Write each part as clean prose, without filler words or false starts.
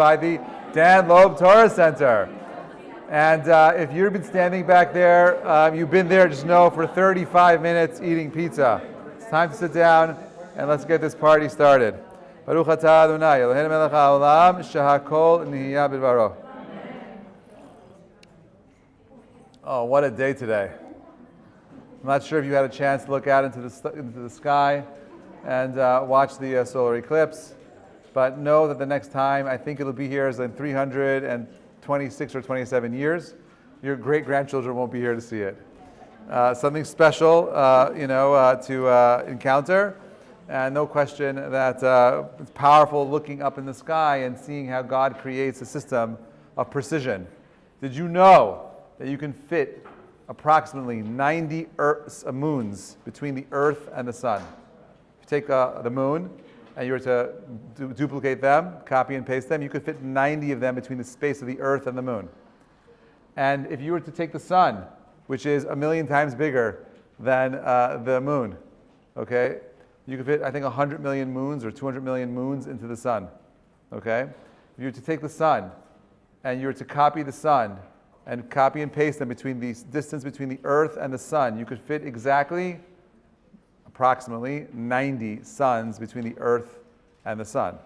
By the Dan Loeb Torah Center. And if you've been standing back there, you've been there, just know, for 35 minutes eating pizza. It's time to sit down and let's get this party started. Baruch atah Adonai, Eloheinu melech haolam, shehakol nihiyah bidvaro. Oh, what a day today. I'm not sure if you had a chance to look out into the sky and watch the solar eclipse. But know that the next time, I think it'll be here is in 326 or 27 years. Your great-grandchildren won't be here to see it. Something special, to encounter. And no question that it's powerful looking up in the sky and seeing how God creates a system of precision. Did you know that you can fit approximately 90 moons between the Earth and the Sun? If you take the moon, and you were to duplicate them, copy and paste them, you could fit 90 of them between the space of the Earth and the moon. And if you were to take the sun, which is 1,000,000 times bigger than the moon, okay, you could fit, I think, 100 million moons or 200 million moons into the sun, okay? If you were to take the sun, and you were to copy the sun, and copy and paste them between the distance between the Earth and the sun, you could fit exactly approximately 90 suns between the Earth and the sun.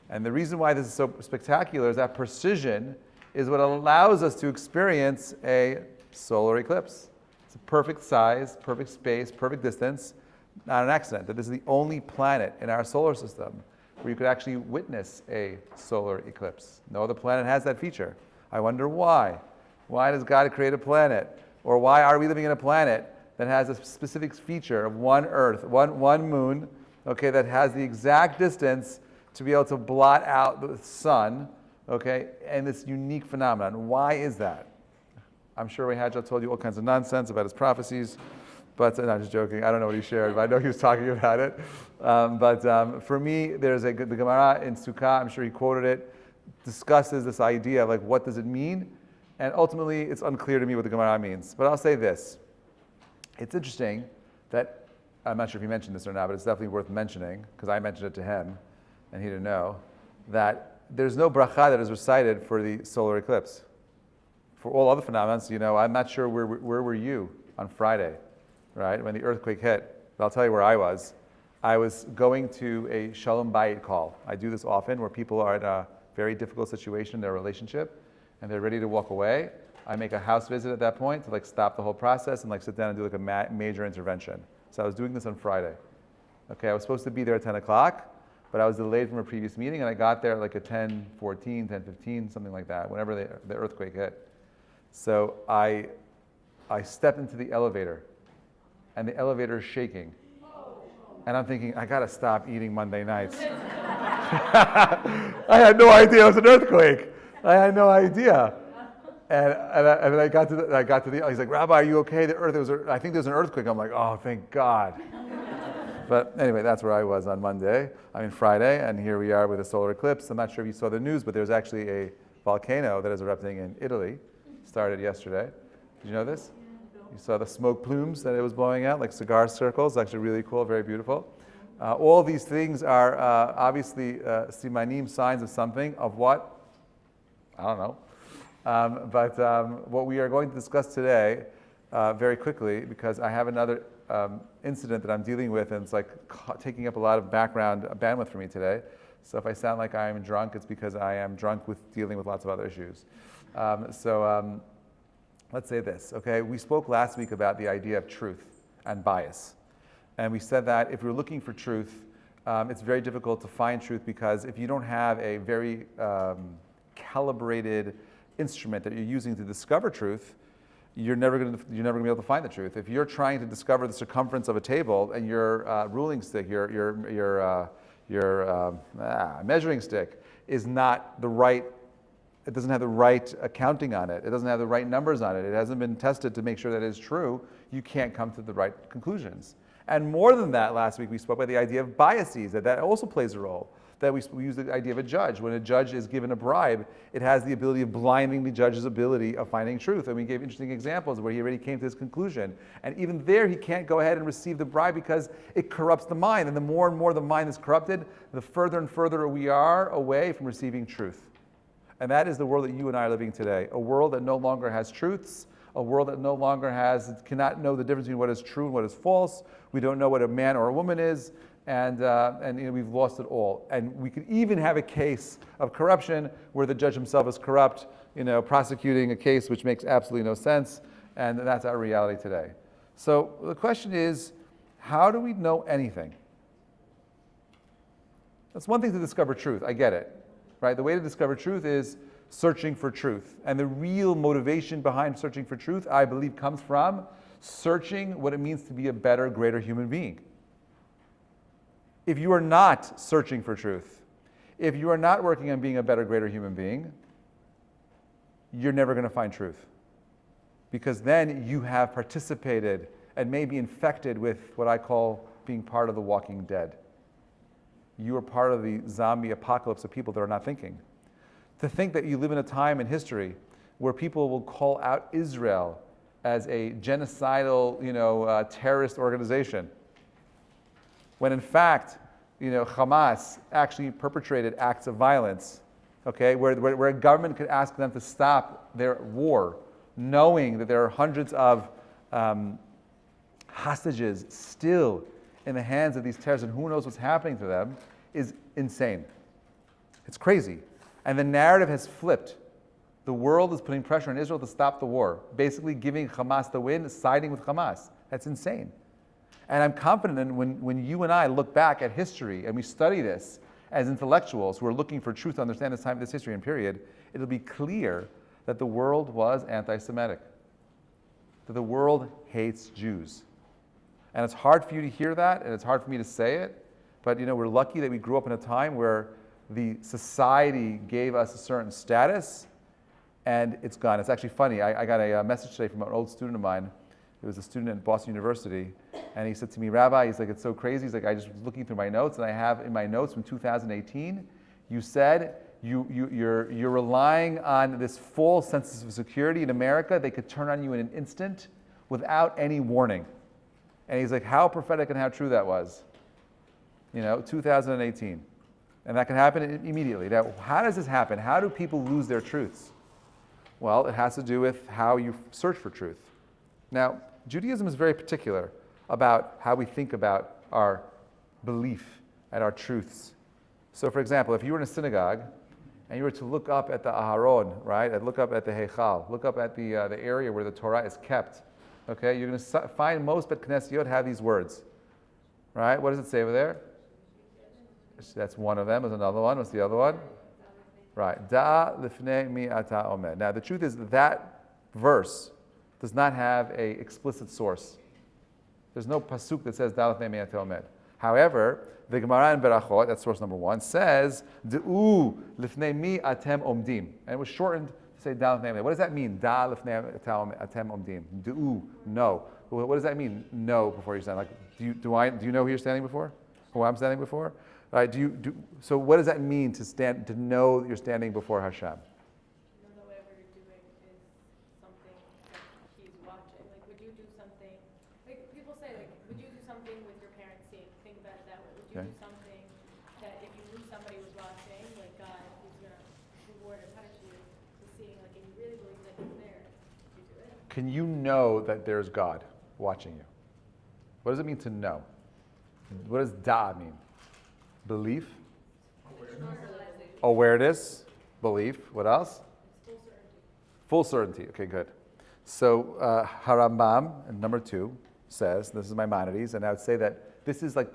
And the reason why this is so spectacular is that precision is what allows us to experience a solar eclipse. It's a perfect size, perfect space, perfect distance, not an accident. That this is the only planet in our solar system where you could actually witness a solar eclipse. No other planet has that feature. I wonder why. Why does God create a planet? Or why are we living in a planet that has a specific feature of one Earth, one moon, okay, that has the exact distance to be able to blot out the sun, okay, and this unique phenomenon. Why is that? I'm sure Ray Hadja told you all kinds of nonsense about his prophecies, but I'm just joking. I don't know what he shared, but I know he was talking about it. For me, there's the Gemara in Sukkah, I'm sure he quoted it, discusses this idea of like, what does it mean? And ultimately, it's unclear to me what the Gemara means. But I'll say this. It's interesting that, I'm not sure if he mentioned this or not, but it's definitely worth mentioning, because I mentioned it to him, and he didn't know, that there's no bracha that is recited for the solar eclipse. For all other phenomena, I'm not sure where were you on Friday, right, when the earthquake hit. But I'll tell you where I was. I was going to a Shalom Bayit call. I do this often, where people are in a very difficult situation in their relationship, and they're ready to walk away. I make a house visit at that point to stop the whole process and sit down and do a major intervention. So I was doing this on Friday. Okay, I was supposed to be there at 10 o'clock, but I was delayed from a previous meeting, and I got there at 10:14, 10:15, something like that, whenever the earthquake hit. So I stepped into the elevator, and the elevator is shaking. And I'm thinking, I gotta stop eating Monday nights. I had no idea it was an earthquake. I had no idea. And I got to the, he's like, Rabbi, are you okay? I think there's an earthquake. I'm like, oh, thank God. But anyway, that's where I was on Friday, and here we are with a solar eclipse. I'm not sure if you saw the news, but there's actually a volcano that is erupting in Italy. Started yesterday. Did you know this? You saw the smoke plumes that it was blowing out, like cigar circles. Actually really cool, very beautiful. All these things are obviously simanim, signs of something, of what? I don't know. But what we are going to discuss today, very quickly, because I have another incident that I'm dealing with, and it's taking up a lot of background bandwidth for me today. So if I sound like I am drunk, it's because I am drunk with dealing with lots of other issues. Let's say this, okay? We spoke last week about the idea of truth and bias. And we said that if you're looking for truth, it's very difficult to find truth, because if you don't have a very calibrated instrument that you're using to discover truth, you're never going to be able to find the truth. If you're trying to discover the circumference of a table, and your ruling stick, your measuring stick is not the right, it doesn't have the right accounting on it, it doesn't have the right numbers on it, it hasn't been tested to make sure that it is true, you can't come to the right conclusions. And more than that, last week we spoke about the idea of biases, that also plays a role. that we use the idea of a judge. When a judge is given a bribe, it has the ability of blinding the judge's ability of finding truth. And we gave interesting examples where he already came to his conclusion. And even there, he can't go ahead and receive the bribe because it corrupts the mind. And the more and more the mind is corrupted, the further and further we are away from receiving truth. And that is the world that you and I are living today. A world that no longer has truths, a world that no longer cannot know the difference between what is true and what is false. We don't know what a man or a woman is. And we've lost it all. And we could even have a case of corruption where the judge himself is corrupt, prosecuting a case which makes absolutely no sense, and that's our reality today. So the question is, how do we know anything? That's one thing to discover truth, I get it, right? The way to discover truth is searching for truth. And the real motivation behind searching for truth, I believe, comes from searching what it means to be a better, greater human being. If you are not searching for truth, if you are not working on being a better, greater human being, you're never going to find truth. Because then you have participated and may be infected with what I call being part of the walking dead. You are part of the zombie apocalypse of people that are not thinking. To think that you live in a time in history where people will call out Israel as a genocidal, terrorist organization, when in fact, Hamas actually perpetrated acts of violence, okay, where a government could ask them to stop their war, knowing that there are hundreds of hostages still in the hands of these terrorists, and who knows what's happening to them, is insane. It's crazy. And the narrative has flipped. The world is putting pressure on Israel to stop the war, basically giving Hamas the win, siding with Hamas. That's insane. And I'm confident that when you and I look back at history and we study this as intellectuals who are looking for truth to understand this time, this history and period, it'll be clear that the world was anti-Semitic, that the world hates Jews. And it's hard for you to hear that, and it's hard for me to say it, but we're lucky that we grew up in a time where the society gave us a certain status, and it's gone. It's actually funny. I got a message today from an old student of mine. It was a student at Boston University, and he said to me, Rabbi, he's like, it's so crazy. He's like, I just was looking through my notes, and I have in my notes from 2018, you said you're relying on this false sense of security in America. They could turn on you in an instant without any warning. And he's like, how prophetic and how true that was. 2018. And that can happen immediately. Now, how does this happen? How do people lose their truths? Well, it has to do with how you search for truth. Now, Judaism is very particular about how we think about our belief and our truths. So, for example, if you were in a synagogue and you were to look up at the Aharon, right, and look up at the Heichal, look up at the area where the Torah is kept, okay, you're going to find most Bet Knessiyot have these words, right? What does it say over there? That's one of them. There's another one. What's the other one? Right. Da lifnei mi ata omed. Now, the truth is that verse does not have an explicit source. There's no pasuk that says da lifnei mi ata omed. However, the Gemara in Berachot, that's source number 1, says De'u lifnei mi atem omdim, and it was shortened to say da lifnei. What does that mean? Da lifnei atem omdim. De'u, no. What does that mean? No, before you stand. Like, do you know who you're standing before? Who I'm standing before? Right? So what does that mean to know that you're standing before Hashem? Whatever you're doing is something that He's watching. Like, would you do something? Like people say, would you do something with your parents seeing? Think about it that way. Would you do something that if you knew somebody was watching, like God, He's gonna reward or punish you for seeing? Like, and you really believe that He's there, would you do it? Can you know that there's God watching you? What does it mean to know? What does da mean? Belief, awareness, belief. What else? Full certainty. Okay, good. So Harambam, number 2, says, this is Maimonides, and I would say that this is like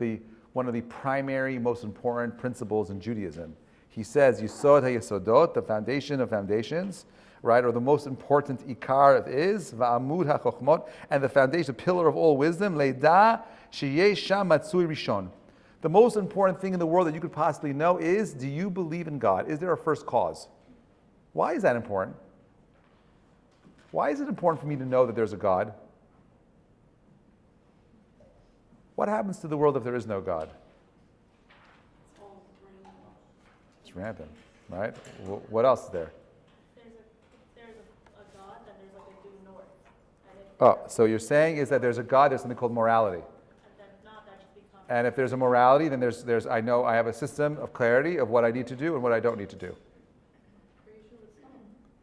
one of the primary, most important principles in Judaism. He says, Yisod HaYesodot, the foundation of foundations, right, or the most important ikar is, Va'amud HaChochmot, and the foundation, the pillar of all wisdom, Leida Sheyesh Sham Matzui Rishon. The most important thing in the world that you could possibly know is, do you believe in God? Is there a first cause? Why is that important? Why is it important for me to know that there's a God? What happens to the world if there is no God? It's random, right? What else is there? There's a God, then there's like a due north. Oh, so you're saying is that there's a God, there's something called morality. And then if not, that just becomes. And if there's a morality, then there's I know I have a system of clarity of what I need to do and what I don't need to do.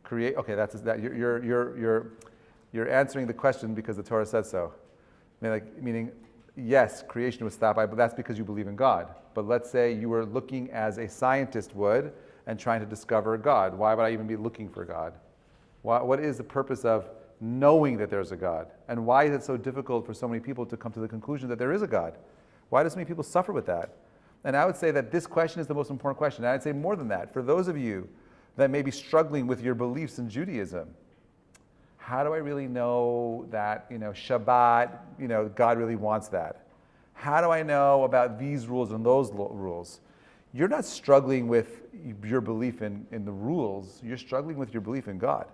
Create. Okay, that's that. You're answering the question because the Torah says so. Meaning, yes, creation was stopped by, but that's because you believe in God. But let's say you were looking as a scientist would and trying to discover God. Why would I even be looking for God? What is the purpose of knowing that there's a God? And why is it so difficult for so many people to come to the conclusion that there is a God? Why do so many people suffer with that? And I would say that this question is the most important question. And I'd say more than that. For those of you that may be struggling with your beliefs in Judaism, how do I really know that, Shabbat, God really wants that? How do I know about these rules and those rules? You're not struggling with your belief in the rules. You're struggling with your belief in God.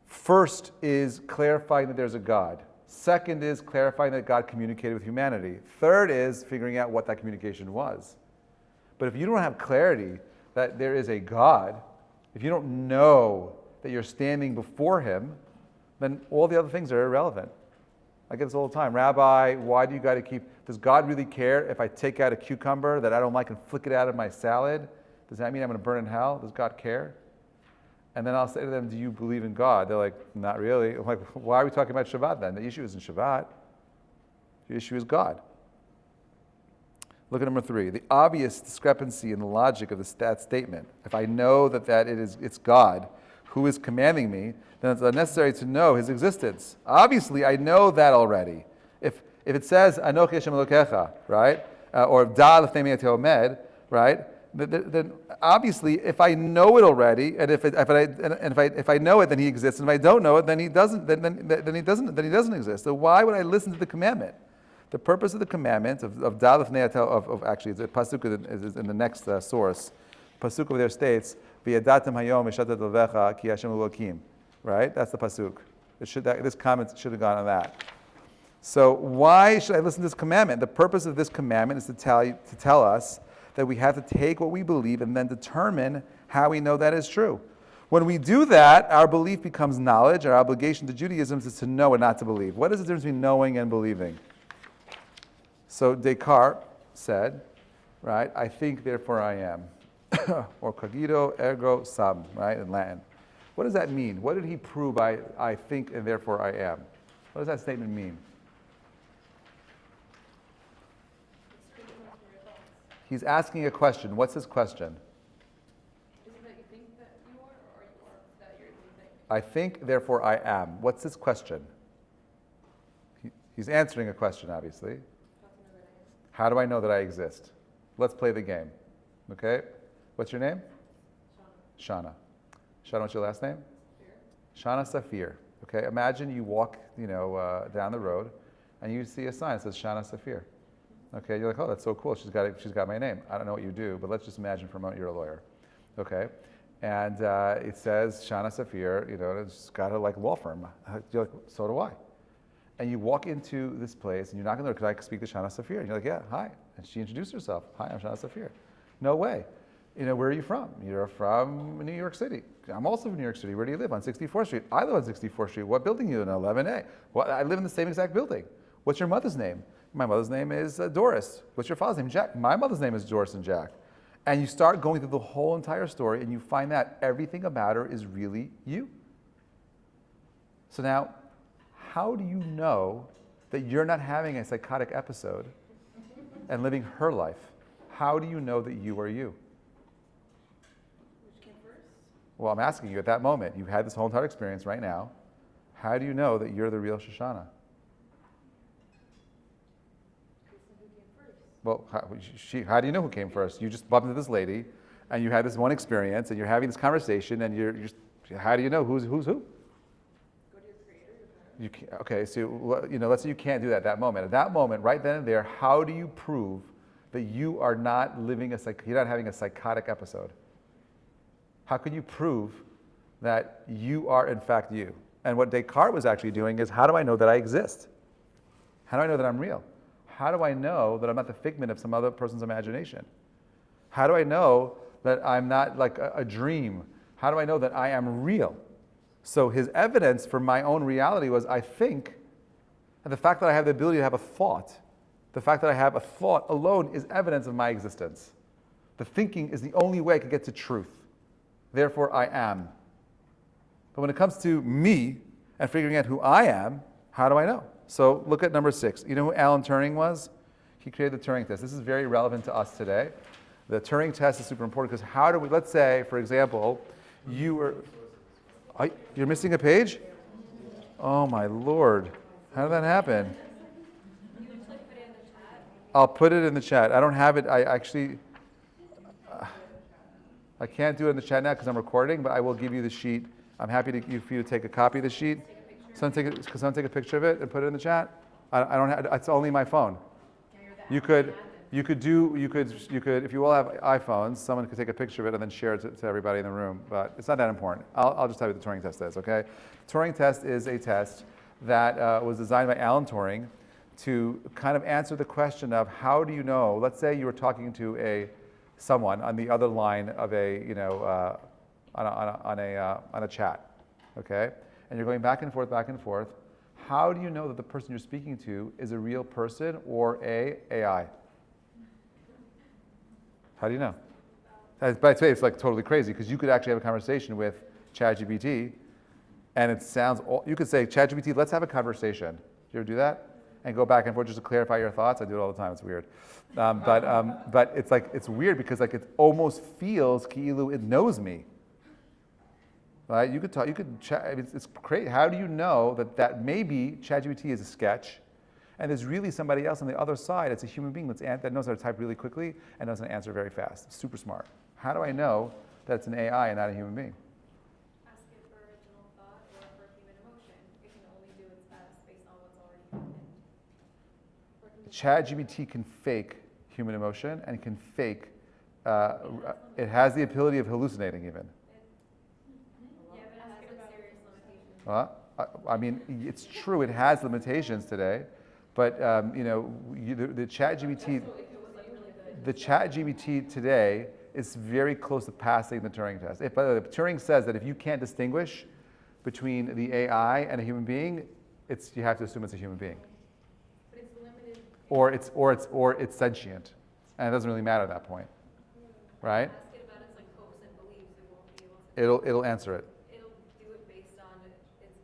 First is clarifying that there's a God. Second is clarifying that God communicated with humanity. Third is figuring out what that communication was. But if you don't have clarity that there is a God, if you don't know that you're standing before Him, then all the other things are irrelevant. I get this all the time. Rabbi, why do you got to does God really care if I take out a cucumber that I don't like and flick it out of my salad? Does that mean I'm going to burn in hell? Does God care? And then I'll say to them, do you believe in God? They're like, not really. I'm like, why are we talking about Shabbat then? The issue isn't Shabbat. The issue is God. Look at number 3. The obvious discrepancy in the logic of that statement. If I know that it's God who is commanding me, then it's unnecessary to know His existence. Obviously, I know that already. If it says, Anochi Hashem Elokecha, right? Or Da Lefnei Mei Omed, right? Then obviously, if I know it already, and if I know it, then He exists. And if I don't know it, then He doesn't. Then He doesn't exist. So why would I listen to the commandment? The purpose of the commandment of Da Lefnei of actually the pasuk is in the next source. Pasuk over there states, "V'yadatem hayom v'shatat levecha ki Hashem Elokim." Right? That's the pasuk. This comment should have gone on that. So why should I listen to this commandment? The purpose of this commandment is to tell us that we have to take what we believe and then determine how we know that is true. When we do that, our belief becomes knowledge. Our obligation to Judaism is to know and not to believe. What is the difference between knowing and believing? So Descartes said, right, I think, therefore I am. Or cogito, ergo sum, right, in Latin. What does that mean? What did he prove by I think and therefore I am? What does that statement mean? He's asking a question. What's his question? Is it that you think that you are, or you are that you think? I think, therefore I am. What's his question? He's answering a question, obviously. How do I know that I exist? Let's play the game. Okay? What's your name? Shana. Shana, what's your last name? Shana Safir. Okay, imagine you walk, down the road, and you see a sign that says Shana Safir. Okay, you're like, oh, that's so cool. She's got my name. I don't know what you do, but let's just imagine for a moment you're a lawyer. Okay, and it says Shana Safir. It's got a law firm. You're like, so do I. And you walk into this place, and you're not going to know, could I speak to Shana Safir? And you're like, yeah, hi. And she introduced herself. Hi, I'm Shana Safir. No way. Where are you from? You're from New York City. I'm also from New York City. Where do you live? On 64th Street. I live on 64th Street. What building are you in? 11A. Well, I live in the same exact building. What's your mother's name? My mother's name is Doris. What's your father's name? Jack. My mother's name is Doris and Jack. And you start going through the whole entire story, and you find that everything about her is really you. So now, how do you know that you're not having a psychotic episode and living her life? How do you know that you are you? Which came first? Well, I'm asking you at that moment. You've had this whole entire experience right now. How do you know that you're the real Shoshana? Well, how do you know who came first? You just bumped into this lady, and you had this one experience, and you're having this conversation, and you're just, how do you know who's who? Go to your creator, your parents. Okay, so let's say you can't do that at that moment. At that moment, right then and there, how do you prove that you are not you're not having a psychotic episode? How can you prove that you are in fact you? And what Descartes was actually doing is, how do I know that I exist? How do I know that I'm real? How do I know that I'm not the figment of some other person's imagination? How do I know that I'm not like a dream? How do I know that I am real? So his evidence for my own reality was, I think, and the fact that I have the ability to have a thought, the fact that I have a thought alone is evidence of my existence. The thinking is the only way I can get to truth. Therefore, I am. But when it comes to me and figuring out who I am, how do I know? So look at number 6. You know who Alan Turing was? He created the Turing test. This is very relevant to us today. The Turing test is super important because how do we, let's say, for example, you're missing a page? Oh my Lord. How did that happen? I'll put it in the chat. I don't have it. I can't do it in the chat now because I'm recording, but I will give you the sheet. I'm happy for you to take a copy of the sheet. Someone take a picture of it and put it in the chat. I don't have. It's only my phone. You could, if you all have iPhones, someone could take a picture of it and then share it to everybody in the room. But it's not that important. I'll just tell you what the Turing test is. Okay, the Turing test is a test that was designed by Alan Turing to kind of answer the question of how do you know? Let's say you were talking to someone on the other line of on a chat, okay, and you're going back and forth, back and forth. How do you know that the person you're speaking to is a real person or a AI? How do you know? By the way, it's like totally crazy because you could actually have a conversation with ChatGPT, and it sounds. You could say, ChatGPT, let's have a conversation. Do you ever do that? And go back and forth just to clarify your thoughts. I do it all the time. It's weird, but it's like it's weird because like it almost feels ki'ilu it knows me. Right? You could talk. You could chat. It's crazy. How do you know that maybe ChatGPT is a sketch, and there's really somebody else on the other side? It's a human being that knows how to type really quickly and knows how to answer very fast. Super smart. How do I know that it's an AI and not a human being? Ask it for original thought or for human emotion. It can only do its best based on what's already happened. ChatGPT can fake human emotion and can fake. It has the ability of hallucinating even. Yeah, but it has serious limitations. I mean, it's true. It has limitations today, but the ChatGPT today is very close to passing the Turing test. By the way, Turing says that if you can't distinguish between the AI and a human being, you have to assume it's a human being. But it's limited. Or it's sentient, and it doesn't really matter at that point, right? Ask it about its like hopes and beliefs. It won't be able to. It'll answer it. It'll do it based on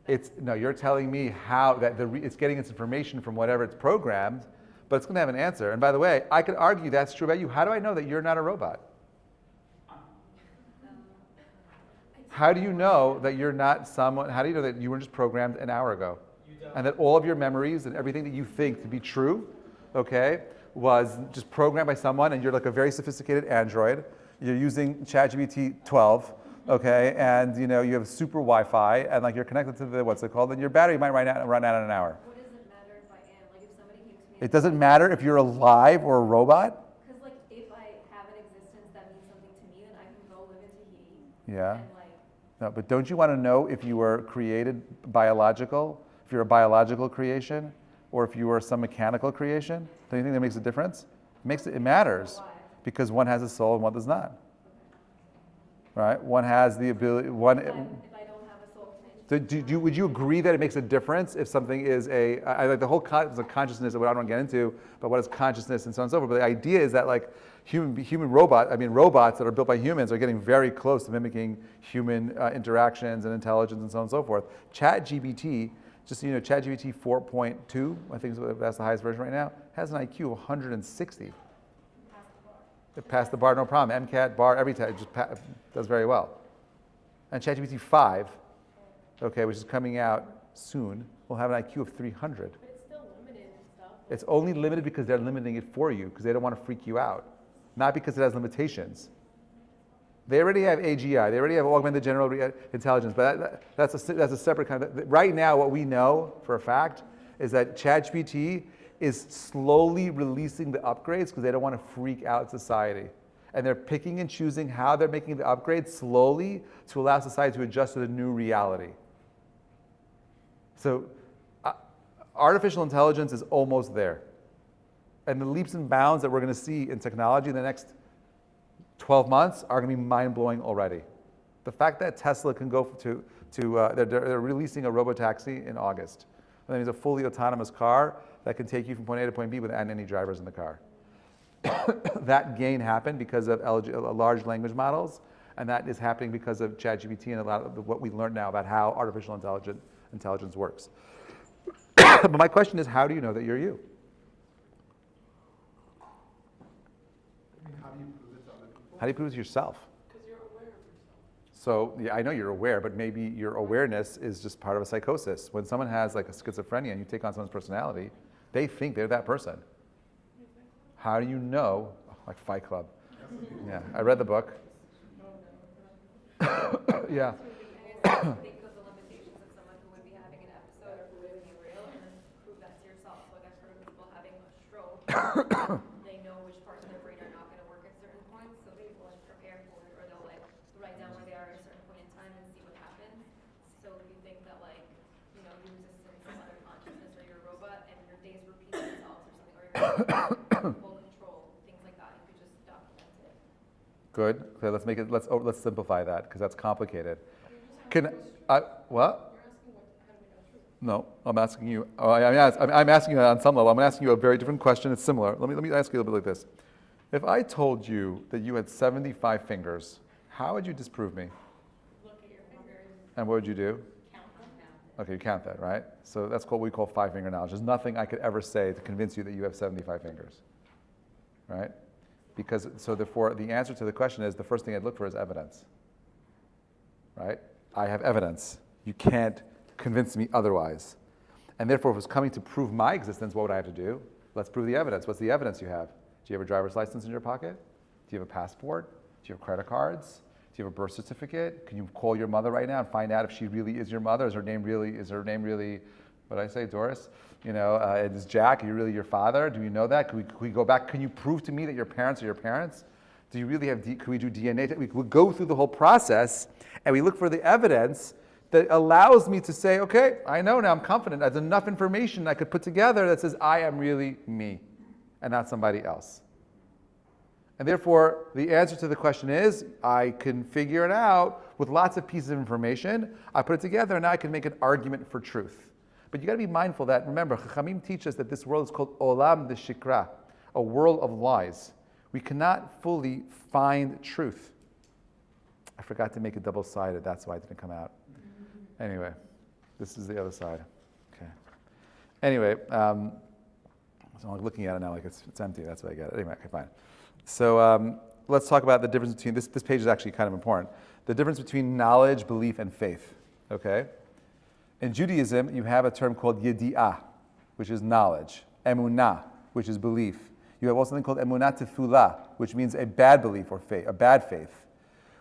its. No, you're telling me how that it's getting its information from whatever it's programmed, but it's going to have an answer. And by the way, I could argue that's true about you. How do I know that you're not a robot? How do you know that you're not someone? How do you know that you were just programmed an hour ago, and that all of your memories and everything that you think to be true, okay, was just programmed by someone, and you're like a very sophisticated android. You're using ChatGPT 12. Okay, and you have super Wi-Fi, and like you're connected to the what's it called, and your battery might run out in an hour. What does it matter if I am? Like if somebody came to me. It doesn't matter if you're alive or a robot. Because like if I have an existence that means something to me, then I can go live in Tahiti. Yeah. And like. No, but don't you want to know if you were created biological, if you're a biological creation, or if you were some mechanical creation? Don't you think that makes a difference? It matters, Why? because one has a soul and one does not. Right? One has the ability. If I don't have a soul, can I just. Would you agree that it makes a difference if something is I like the whole concept of consciousness of what I don't want to get into, but what is consciousness and so on and so forth. But the idea is that like robots that are built by humans are getting very close to mimicking human interactions and intelligence and so on and so forth. ChatGPT, just so you know, ChatGPT 4.2, I think that's the highest version right now, has an IQ of 160. It passed the bar, no problem. MCAT, bar, every time, it just does very well. And ChatGPT 5, okay, which is coming out soon, will have an IQ of 300. But it's still limited and stuff. It's only limited because they're limiting it for you, because they don't want to freak you out, not because it has limitations. They already have AGI, they already have augmented general intelligence, but that's a separate kind of. Right now, what we know for a fact is that ChatGPT is slowly releasing the upgrades because they don't want to freak out society. And they're picking and choosing how they're making the upgrades slowly to allow society to adjust to the new reality. So artificial intelligence is almost there. And the leaps and bounds that we're going to see in technology in the next 12 months are going to be mind-blowing already. The fact that Tesla can go they're releasing a robotaxi in August. That means a fully autonomous car that can take you from point A to point B without any drivers in the car. That gain happened because of large language models, and that is happening because of ChatGPT and a lot of what we learned now about how artificial intelligence works. But my question is, how do you know that you're you? How do you prove it to other people? How do you prove it to yourself? Because you're aware of yourself. So yeah, I know you're aware, but maybe your awareness is just part of a psychosis. When someone has like a schizophrenia and you take on someone's personality, they think they're that person. How do you know? Like Fight Club. Yeah, I read the book. Yeah. Think of the limitations of someone who would be having an episode or who would be real, and then prove that to yourself. Like I've heard of people having a stroke, they know which parts of their brain are not going to work at certain points, so they will like prepare for it, or they'll like write down where they are at a certain point in time and see what happens. So if you think that like, you know, you exist in some other consciousness or you're a robot and your days repeat themselves or something, or you're full control, things like that, you could just document it. Good. Okay, let's simplify that because that's complicated. Can I what? You're asking how do we know truth? No, I'm asking you. Oh, I'm asking you on some level. I'm asking you a very different question. It's similar. Let me ask you a little bit like this. If I told you that you had 75 fingers, how would you disprove me? Look at your fingers, And what would you do? count them. Okay, you count that, right? So that's what we call five-finger knowledge. There's nothing I could ever say to convince you that you have 75 fingers, right? Because so therefore, the answer to the question is the first thing I'd look for is evidence, right? I have evidence. You can't convince me otherwise. And therefore, if it's coming to prove my existence, what would I have to do? Let's prove the evidence. What's the evidence you have? Do you have a driver's license in your pocket? Do you have a passport? Do you have credit cards? Do you have a birth certificate? Can you call your mother right now and find out if she really is your mother? Is her name really, what did I say, Doris? You know, is Jack, are you really your father? Do you know that? Can we go back? Can you prove to me that your parents are your parents? Do you really have, can we do DNA? We go through the whole process and we look for the evidence that allows me to say, okay, I know now, I'm confident. There's enough information I could put together that says I am really me and not somebody else. And therefore, the answer to the question is, I can figure it out with lots of pieces of information. I put it together and now I can make an argument for truth. But you got to be mindful that, remember, Chachamim teach us that this world is called Olam de Shikra, a world of lies. We cannot fully find truth. I forgot to make it double-sided, that's why it didn't come out. Anyway, this is the other side. Okay. Anyway, so I'm looking at it now like it's empty, that's why I get it. Anyway, okay, fine. So let's talk about the difference between, this page is actually kind of important, the difference between knowledge, belief, and faith, okay? In Judaism, you have a term called yedi'ah, which is knowledge, emunah, which is belief. You have also something called emunah tefillah, which means a bad belief or faith, a bad faith.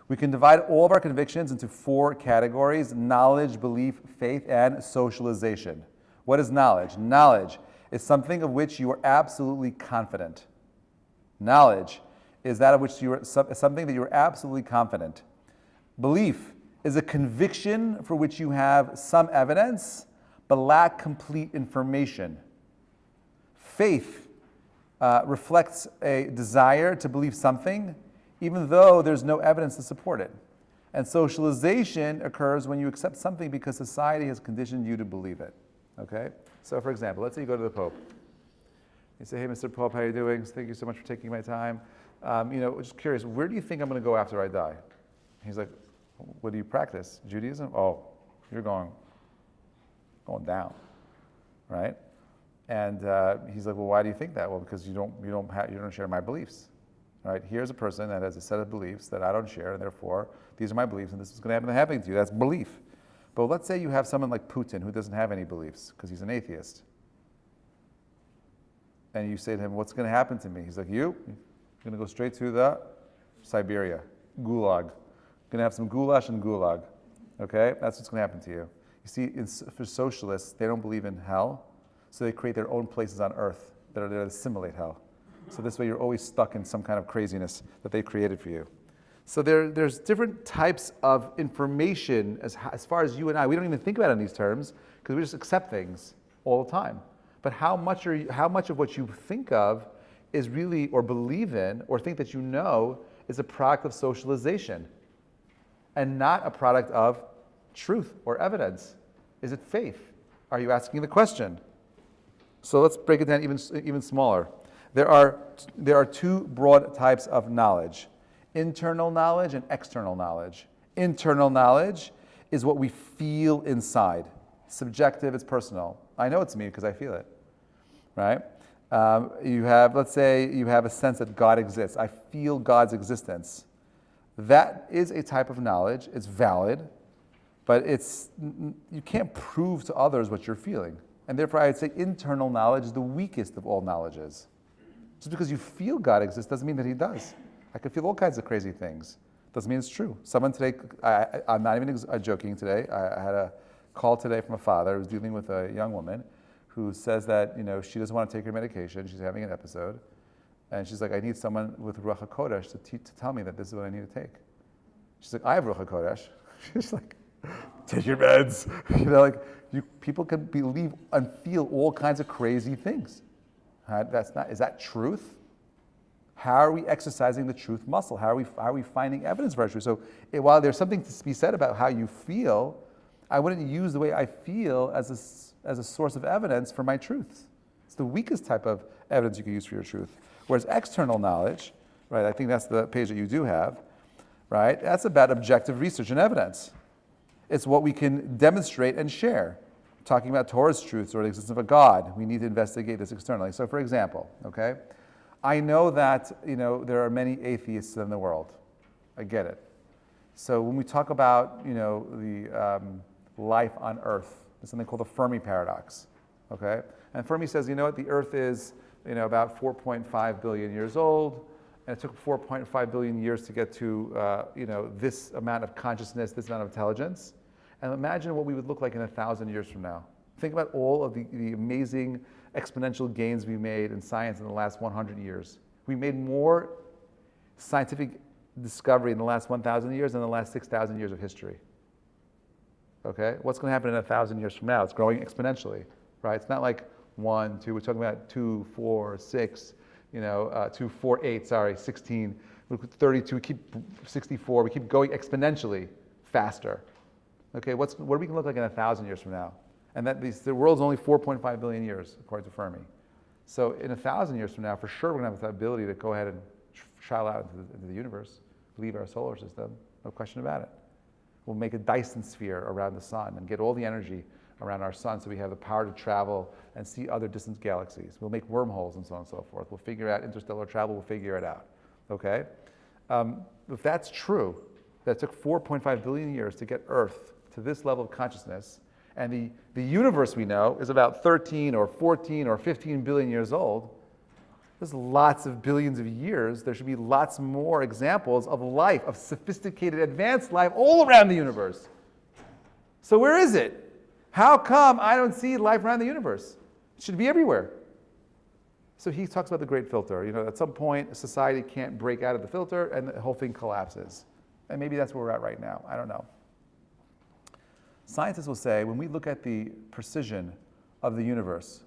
We can divide all of our convictions into four categories: knowledge, belief, faith, and socialization. What is knowledge? Knowledge is something of which you are absolutely confident. Knowledge is that of which you are something that you are absolutely confident. Belief is a conviction for which you have some evidence, but lack complete information. Faith reflects a desire to believe something, even though there's no evidence to support it. And socialization occurs when you accept something because society has conditioned you to believe it. Okay? So for example, let's say you go to the Pope. You say, hey, Mr. Pope, how are you doing? Thank you so much for taking my time. Just curious, where do you think I'm going to go after I die? He's like, what do you practice? Judaism? Oh, you're going down, right? And he's like, well, why do you think that? Well, because you don't share my beliefs, right? Here's a person that has a set of beliefs that I don't share, and therefore these are my beliefs, and this is going to happen to you. That's belief. But let's say you have someone like Putin who doesn't have any beliefs because he's an atheist. And you say to him, what's going to happen to me? He's like, you're going to go straight to the Siberia, Gulag. Going to have some goulash and gulag. Okay? That's what's going to happen to you. You see, for socialists, they don't believe in hell, so they create their own places on earth that are there to simulate hell. So this way you're always stuck in some kind of craziness that they created for you. So there's different types of information as far as you and I. We don't even think about it in these terms because we just accept things all the time. But how much of what you think of is really, or believe in, or think that you know, is a product of socialization and not a product of truth or evidence. Is it faith? Are you asking the question? So let's break it down even smaller. There are two broad types of knowledge: internal knowledge and external knowledge. Internal knowledge is what we feel inside. Subjective, it's personal. I know it's me because I feel it, right? Let's say you have a sense that God exists. I feel God's existence. That is a type of knowledge. It's valid, but you can't prove to others what you're feeling. And therefore, I'd say internal knowledge is the weakest of all knowledges. Just because you feel God exists doesn't mean that He does. I could feel all kinds of crazy things. Doesn't mean it's true. Someone today, I'm not even joking today, I had a call today from a father who was dealing with a young woman who says that she doesn't want to take her medication. She's having an episode. And she's like, I need someone with Ruach HaKodesh to tell me that this is what I need to take. She's like, I have Ruach HaKodesh. She's like, take your meds. People can believe and feel all kinds of crazy things. Is that truth? How are we exercising the truth muscle? How are we finding evidence for our truth? So while there's something to be said about how you feel, I wouldn't use the way I feel as a source of evidence for my truth. It's the weakest type of evidence you can use for your truth. Whereas external knowledge, right? I think that's the page that you do have, right? That's about objective research and evidence. It's what we can demonstrate and share. Talking about Torah's truths or the existence of a God, we need to investigate this externally. So, for example, okay, I know that there are many atheists in the world. I get it. So when we talk about the life on Earth, there's something called the Fermi paradox. Okay, and Fermi says, the Earth is about 4.5 billion years old, and it took 4.5 billion years to get to this amount of consciousness, this amount of intelligence. And imagine what we would look like in 1,000 years from now. Think about all of the amazing exponential gains we made in science in the last 100 years. We made more scientific discovery in the last 1,000 years than the last 6,000 years of history. Okay? What's going to happen in 1,000 years from now? It's growing exponentially, right? It's not like 1, 2, we're talking about 2, 4, 6, 2, 4, 8, 16, 32, we keep 64, we keep going exponentially faster. Okay, what are we going to look like in 1,000 years from now? And the world's only 4.5 billion years, according to Fermi. So in 1,000 years from now, for sure, we're going to have the ability to go ahead and travel out into the universe, leave our solar system, no question about it. We'll make a Dyson sphere around the sun and get all the energy around our sun so we have the power to travel and see other distant galaxies. We'll make wormholes and so on and so forth. We'll figure out interstellar travel, we'll figure it out. Okay? If that's true, that it took 4.5 billion years to get Earth to this level of consciousness, and the universe we know is about 13 or 14 or 15 billion years old, there's lots of billions of years. There should be lots more examples of life, of sophisticated, advanced life all around the universe. So where is it? How come I don't see life around the universe? It should be everywhere. So he talks about the great filter. At some point, society can't break out of the filter and the whole thing collapses. And maybe that's where we're at right now. I don't know. Scientists will say, when we look at the precision of the universe,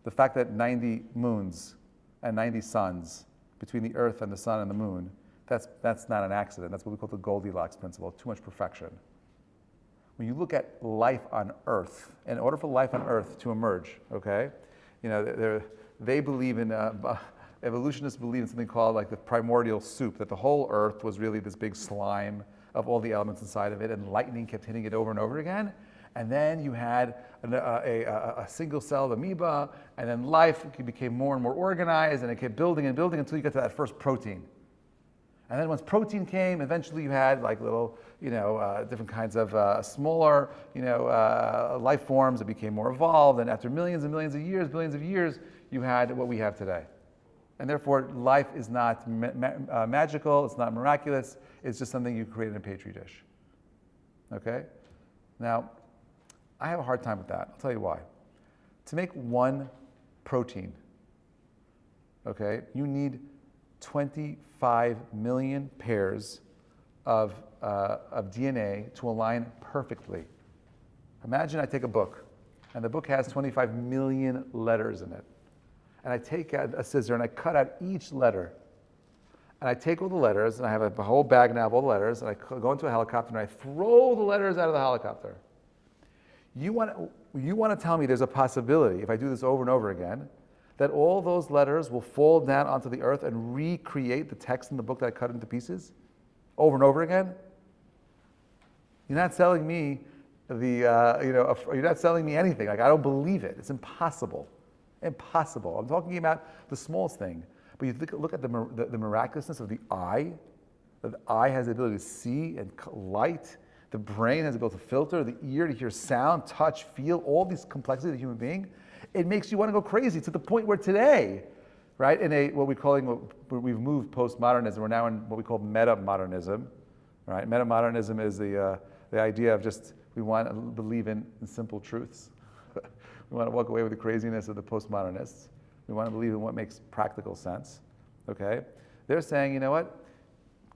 the fact that 90 moons and 90 suns between the Earth and the sun and the moon, that's not an accident. That's what we call the Goldilocks principle, too much perfection. When you look at life on Earth, in order for life on Earth to emerge, okay, they believe in, evolutionists believe in something called like the primordial soup, that the whole Earth was really this big slime of all the elements inside of it, and lightning kept hitting it over and over again. And then you had a single-celled amoeba, and then life became more and more organized, and it kept building and building until you got to that first protein. And then once protein came, eventually you had like little, different kinds of smaller, life forms that became more evolved. And after millions and millions of years, billions of years, you had what we have today. And therefore, life is not magical, it's not miraculous, it's just something you create in a petri dish. Okay? Now, I have a hard time with that. I'll tell you why. To make one protein, okay, you need 25 million pairs of DNA to align perfectly. Imagine I take a book, and the book has 25 million letters in it. And I take out a scissor and I cut out each letter. and I take all the letters, and I have a whole bag now of all the letters, and I go into a helicopter, and I throw the letters out of the helicopter. You want to tell me there's a possibility, if I do this over and over again, that all those letters will fall down onto the earth and recreate the text in the book that I cut into pieces over and over again? You're not selling me you're not selling me anything. Like, I don't believe it. It's impossible. Impossible. I'm talking about the smallest thing. But you look at the miraculousness of the eye. The eye has the ability to see and light. The brain has the ability to filter. The ear to hear sound, touch, feel, all these complexities of the human being. It makes you want to go crazy to the point where today, right, we've moved postmodernism. We're now in what we call meta-modernism, right? Meta-modernism is the idea of just, we want to believe in simple truths. We want to walk away with the craziness of the postmodernists. We want to believe in what makes practical sense, okay? They're saying, you know what?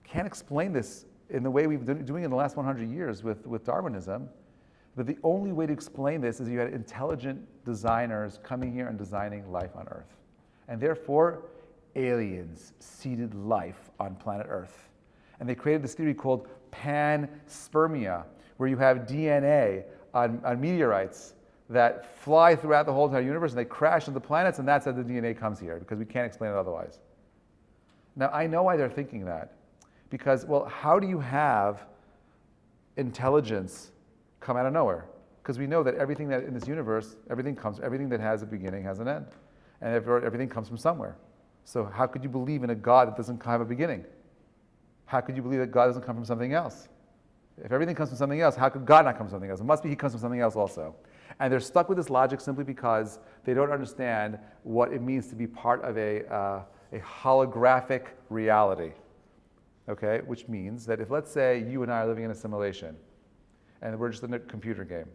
Can't explain this in the way we've been doing it in the last 100 years with Darwinism, but the only way to explain this is you had intelligent designers coming here and designing life on Earth. And therefore, aliens seeded life on planet Earth. And they created this theory called panspermia, where you have DNA on meteorites that fly throughout the whole entire universe, and they crash into planets, and that's how the DNA comes here, because we can't explain it otherwise. Now, I know why they're thinking that. Because, well, how do you have intelligence come out of nowhere? Because we know that everything that in this universe, everything that has a beginning has an end. And everything comes from somewhere. So how could you believe in a God that doesn't have a beginning? How could you believe that God doesn't come from something else? If everything comes from something else, how could God not come from something else? It must be he comes from something else also. And they're stuck with this logic simply because they don't understand what it means to be part of a holographic reality. Okay, which means that if, let's say, you and I are living in a simulation, and we're just in a computer game,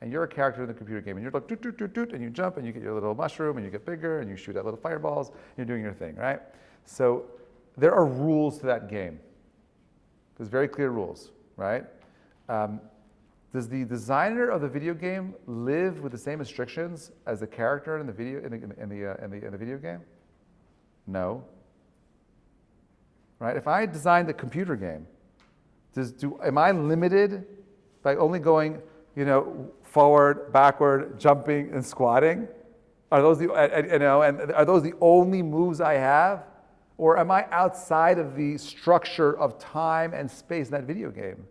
and you're a character in the computer game, and you're like, doot, doot, doot, doot, and you jump, and you get your little mushroom, and you get bigger, and you shoot at little fireballs, and you're doing your thing, right? So there are rules to that game. There's very clear rules, right? Does the designer of the video game live with the same restrictions as the character in the video game? No. Right? If I designed a computer game, am I limited by only going, forward, backward, jumping, and squatting? Are those are those the only moves I have, or am I outside of the structure of time and space in that video game?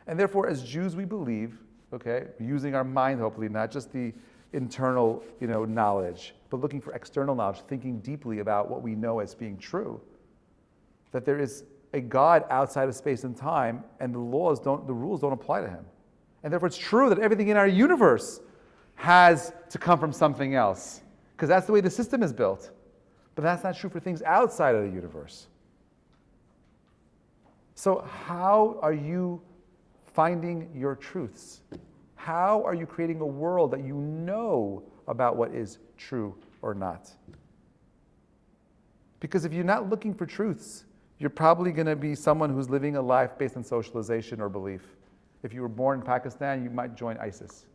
And therefore, as Jews, we believe, okay, using our mind, hopefully, not just the internal, knowledge, but looking for external knowledge, thinking deeply about what we know as being true, that there is a God outside of space and time, and the rules don't apply to him. And therefore it's true that everything in our universe has to come from something else, because that's the way the system is built. But that's not true for things outside of the universe. So how are you finding your truths? How are you creating a world that you know about what is true or not? Because if you're not looking for truths, you're probably going to be someone who's living a life based on socialization or belief. If you were born in Pakistan, you might join ISIS.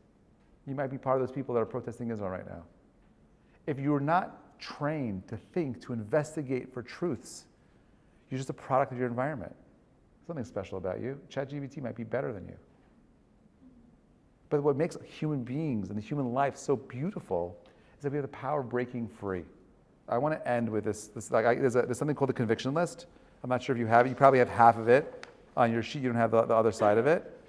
You might be part of those people that are protesting Israel right now. If you're not trained to think, to investigate for truths, you're just a product of your environment. Something special about you. ChatGPT might be better than you. But what makes human beings and the human life so beautiful is that we have the power of breaking free. I want to end with this. There's something called the conviction list. I'm not sure if you have it. You probably have half of it on your sheet. You don't have the other side of it.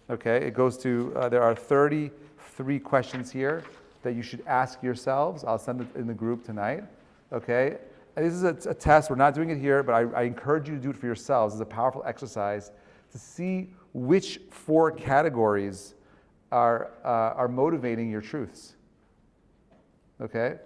Okay, it goes to, there are 33 questions here that you should ask yourselves. I'll send it in the group tonight. Okay, and this is a test. We're not doing it here, but I encourage you to do it for yourselves. It's a powerful exercise to see which 4 categories are motivating your truths. Okay?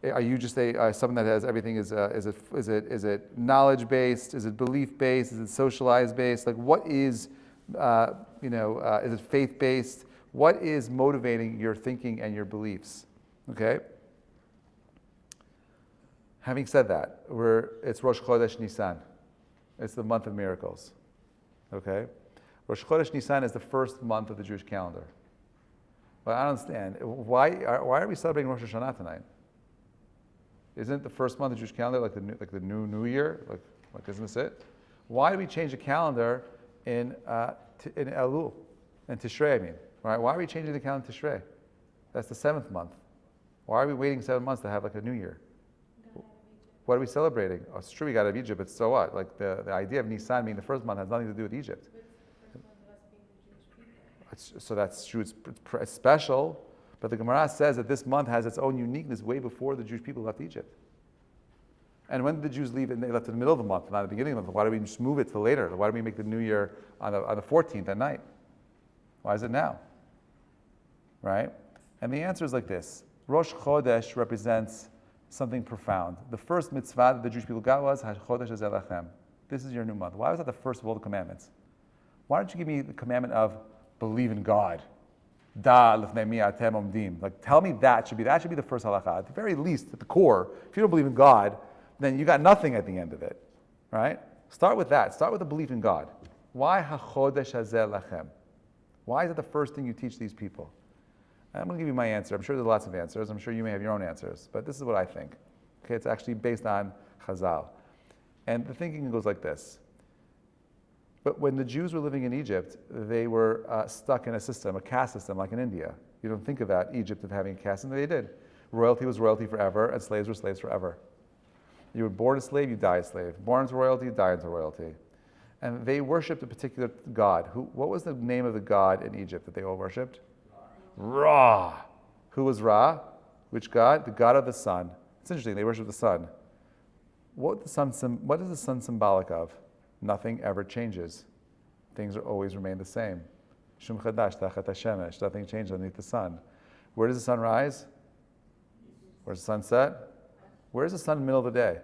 Are you just someone that has everything? Is it knowledge based? Is it belief based? Is it socialized based? Like, what is is it faith based? What is motivating your thinking and your beliefs? Okay. Having said that, it's Rosh Chodesh Nisan. It's the month of miracles. Okay. Rosh Chodesh Nisan is the first month of the Jewish calendar. But I don't understand why are we celebrating Rosh Hashanah tonight? Isn't the first month of the Jewish calendar like the new year? Like, Like, isn't this it? Why do we change the calendar in Elul, in Tishrei, I mean? Right? Why are we changing the calendar in Tishrei? That's the 7th month. Why are we waiting 7 months to have like a new year? What are we celebrating? Oh, it's true we got out of Egypt, but so what? Like the idea of Nisan being the first month has nothing to do with Egypt. So that's true, it's special, but the Gemara says that this month has its own uniqueness way before the Jewish people left Egypt. And when did the Jews leave? And they left in the middle of the month, not at the beginning of the month. Why do we just move it to later? Why do we make the new year on the 14th at night? Why is it now? Right? And the answer is like this. Rosh Chodesh represents something profound. The first mitzvah that the Jewish people got was Chodesh Hazeh Lachem. This is your new month. Why was that the first of all the commandments? Why don't you give me the commandment of believe in God? Da lifnei mi atem omdim. Like, tell me that should be the first halakha. At the very least, at the core, if you don't believe in God, then you got nothing at the end of it, right? Start with that. Start with the belief in God. Why hachodesh hazeh lachem? Why is it the first thing you teach these people? And I'm going to give you my answer. I'm sure there's lots of answers. I'm sure you may have your own answers, but this is what I think. Okay, it's actually based on Chazal, and the thinking goes like this. But when the Jews were living in Egypt, they were stuck in a system, a caste system, like in India. You don't think about Egypt of having a caste, and they did. Royalty was royalty forever, and slaves were slaves forever. You were born a slave, you die a slave. Born into royalty, you die into royalty. And they worshipped a particular god. What was the name of the god in Egypt that they all worshipped? Ra. Who was Ra? Which god? The god of the sun. It's interesting, they worship the sun. What is the sun symbolic of? Nothing ever changes. Things are always remain the same. Shum chadash tachat hashemesh. Nothing changes underneath the sun. Where does the sun rise? Where's the sun set? Where's the sun in the middle of the day?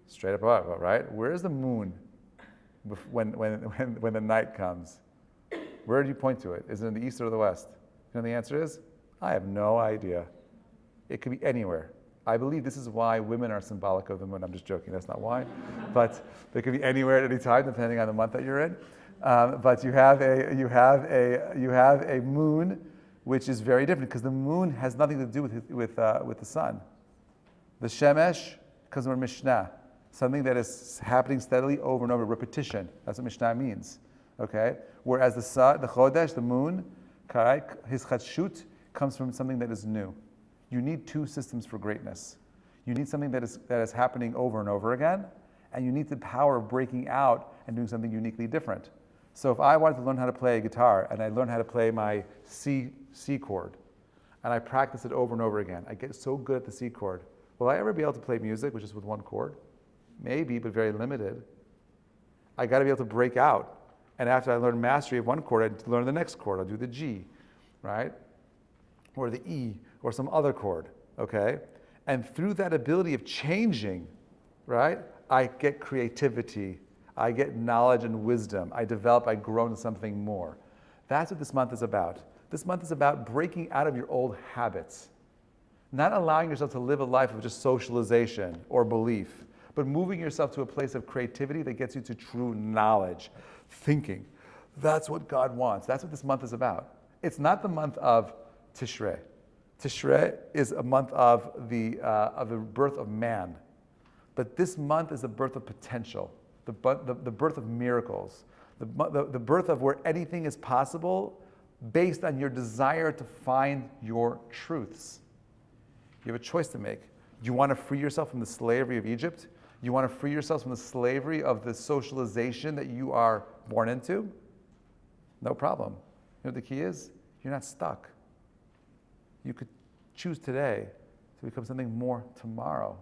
Straight up above, right? Where's the moon when the night comes? Where do you point to it? Is it in the east or the west? You know the answer is? I have no idea. It could be anywhere. I believe this is why women are symbolic of the moon. I'm just joking, that's not why. But they could be anywhere at any time, depending on the month that you're in. But you have a moon which is very different, because the moon has nothing to do with the sun. The Shemesh comes from Mishnah, something that is happening steadily over and over, repetition. That's what Mishnah means. Okay? Whereas the sun, the Chodesh, the moon, his Chadshut, comes from something that is new. You need two systems for greatness. You need something that is happening over and over again, and you need the power of breaking out and doing something uniquely different. So if I wanted to learn how to play a guitar, and I learn how to play my C chord, and I practice it over and over again, I get so good at the C chord. Will I ever be able to play music, which is with one chord? Maybe, but very limited. I got to be able to break out. And after I learn mastery of one chord, I learn the next chord. I'll do the G, right? Or the E, or some other chord, okay? And through that ability of changing, right, I get creativity, I get knowledge and wisdom, I grow into something more. That's what this month is about. This month is about breaking out of your old habits, not allowing yourself to live a life of just socialization or belief, but moving yourself to a place of creativity that gets you to true knowledge, thinking. That's what God wants. That's what this month is about. It's not the month of Tishrei. Tishrei is a month of the birth of man. But this month is the birth of potential, the birth of miracles, the birth of where anything is possible based on your desire to find your truths. You have a choice to make. Do you want to free yourself from the slavery of Egypt? You want to free yourself from the slavery of the socialization that you are born into? No problem. You know what the key is? You're not stuck. You could choose today to become something more tomorrow.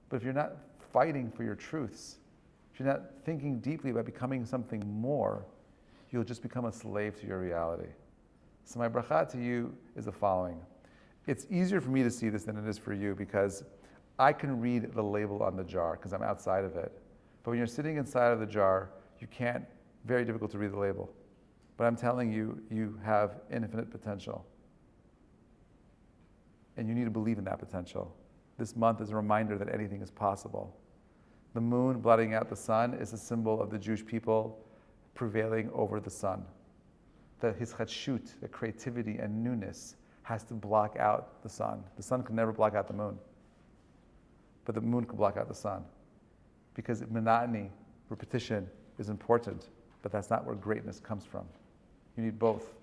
But if you're not fighting for your truths, if you're not thinking deeply about becoming something more, you'll just become a slave to your reality. So my bracha to you is the following. It's easier for me to see this than it is for you, because I can read the label on the jar because I'm outside of it. But when you're sitting inside of the jar, you can't, very difficult to read the label. But I'm telling you, you have infinite potential. And you need to believe in that potential. This month is a reminder that anything is possible. The moon blotting out the sun is a symbol of the Jewish people prevailing over the sun. That his chadshut, the creativity and newness, has to block out the sun. The sun can never block out the moon. But the moon can block out the sun. because monotony, repetition is important, but that's not where greatness comes from. You need both.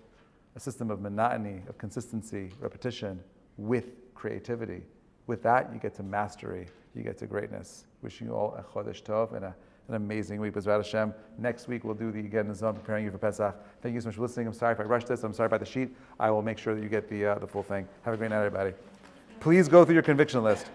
A system of monotony, of consistency, repetition, with creativity. With that, you get to mastery, you get to greatness. Wishing you all a Chodesh Tov and an amazing week. B'ezrat Hashem. Next week we'll do the Again Zone, preparing you for Pesach. Thank you so much for listening. I'm sorry if I rushed this. I'm sorry about the sheet. I will make sure that you get the full thing. Have a great night, everybody. Please go through your conviction list.